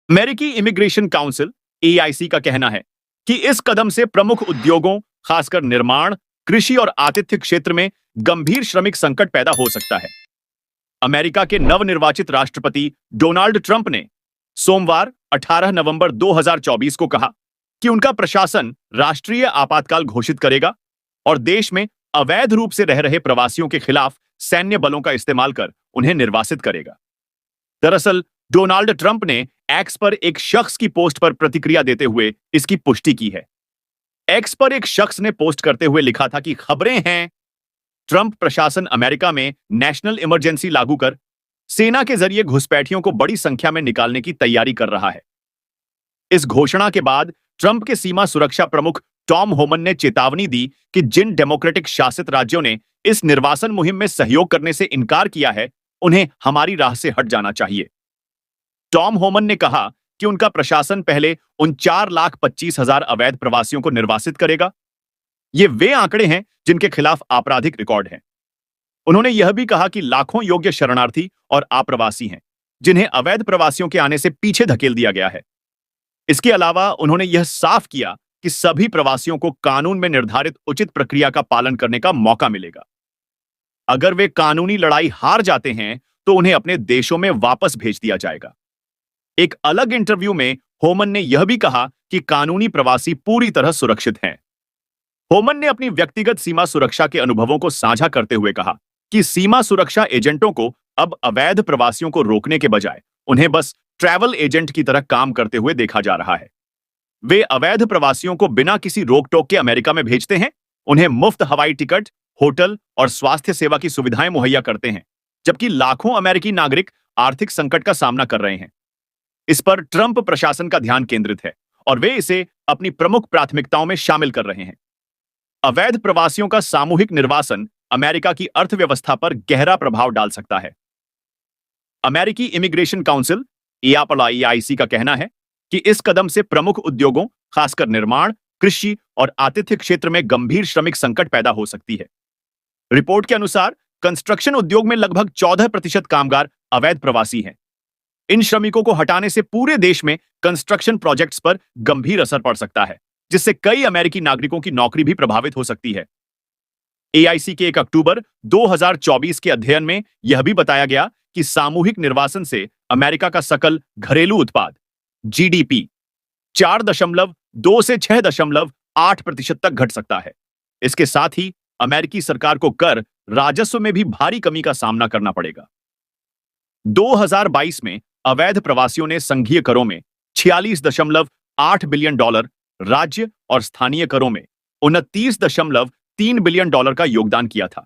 अमेरिकी immigration council AIC का कहना है कि इस कदम से प्रमुख उद्योगों, खासकर निर्माण, कृषि और आतिथ्य क्षेत्र में गंभीर श्रमिक संकट पैदा हो सकता है। अमेरिका के नवनिर्वाचित राष्ट्रपति डोनाल्ड ट्रंप ने सोमवार 18 नवंबर 2024 को कहा कि उनका प्रशासन राष्ट्रीय आपातकाल घोषित करेगा और देश में अवैध रूप से रह रहे प्रवासियों के खिलाफ सैन्य बलों का इस्तेमाल कर उन्हें निर्वासित करेगा। दरअसल डोनाल्ड ट्रंप ने एक्स पर एक शख्स की पोस्ट पर प्रतिक्रिया देते हुए इसकी पुष्टि की है। एक्स पर एक शख्स ने पोस्ट करते हुए लिखा था कि खबरें हैं, ट्रंप प्रशासन अमेरिका में नेशनल इमरजेंसी लागू कर सेना के जरिए घुसपैठियों को बड़ी संख्या में निकालने की तैयारी कर रहा है। इस घोषणा के बाद ट्रंप के सीमा सुरक्षा प्रमुख टॉम होमन ने चेतावनी दी कि जिन डेमोक्रेटिक शासित राज्यों ने इस निर्वासन मुहिम में सहयोग करने से इनकार किया है, उन्हें हमारी राह से हट जाना चाहिए। टॉम होमन ने कहा कि उनका प्रशासन पहले उन 4,25,000 अवैध प्रवासियों को निर्वासित करेगा। ये वे आंकड़े हैं जिनके खिलाफ आपराधिक रिकॉर्ड है। उन्होंने यह भी कहा कि लाखों योग्य शरणार्थी और आप्रवासी हैं, जिन्हें अवैध प्रवासियों के आने से पीछे धकेल दिया गया है। इसके अलावा उन्होंने यह साफ किया कि सभी प्रवासियों को कानून में निर्धारित उचित प्रक्रिया का पालन करने का मौका मिलेगा। अगर वे कानूनी लड़ाई हार जाते हैं तो उन्हें अपने देशों में वापस भेज दिया जाएगा। एक अलग इंटरव्यू में होमन ने यह भी कहा कि कानूनी प्रवासी पूरी तरह सुरक्षित हैं। होमन ने अपनी व्यक्तिगत सीमा सुरक्षा के अनुभवों को साझा करते हुए कहा कि सीमा सुरक्षा एजेंटों को अब अवैध प्रवासियों को रोकने के बजाय उन्हें बस ट्रैवल एजेंट की तरह काम करते हुए देखा जा रहा है। वे अवैध प्रवासियों को बिना किसी रोक टोक के अमेरिका में भेजते हैं, उन्हें मुफ्त हवाई टिकट, होटल और स्वास्थ्य सेवा की सुविधाएं मुहैया करते हैं, जबकि लाखों अमेरिकी नागरिक आर्थिक संकट का सामना कर रहे हैं। इस पर ट्रंप प्रशासन का ध्यान केंद्रित है और वे इसे अपनी प्रमुख प्राथमिकताओं में शामिल कर रहे हैं। अवैध प्रवासियों का सामूहिक निर्वासन अमेरिका की अर्थव्यवस्था पर गहरा प्रभाव डाल सकता है। अमेरिकी इमिग्रेशन काउंसिल एआईसी का कहना है कि इस कदम से प्रमुख उद्योगों, खासकर निर्माण, कृषि और आतिथ्य क्षेत्र में गंभीर श्रमिक संकट पैदा हो सकती है। रिपोर्ट के अनुसार कंस्ट्रक्शन उद्योग में लगभग 14% कामगार अवैध प्रवासी हैं। इन श्रमिकों को हटाने से पूरे देश में कंस्ट्रक्शन प्रोजेक्ट्स पर गंभीर असर पड़ सकता है, जिससे कई अमेरिकी नागरिकों की नौकरी भी प्रभावित हो सकती है। एआईसी के 1 अक्टूबर 2024 के अध्ययन में यह भी बताया गया कि सामूहिक निर्वासन से अमेरिका का सकल घरेलू उत्पाद जीडीपी 4.2 से 6.8% तक घट सकता है। इसके साथ ही अमेरिकी सरकार को कर राजस्व में भी भारी कमी का सामना करना पड़ेगा। 2022 में अवैध प्रवासियों ने संघीय करों में $46.8 बिलियन, राज्य और स्थानीय करों में $29.3 बिलियन का योगदान किया था।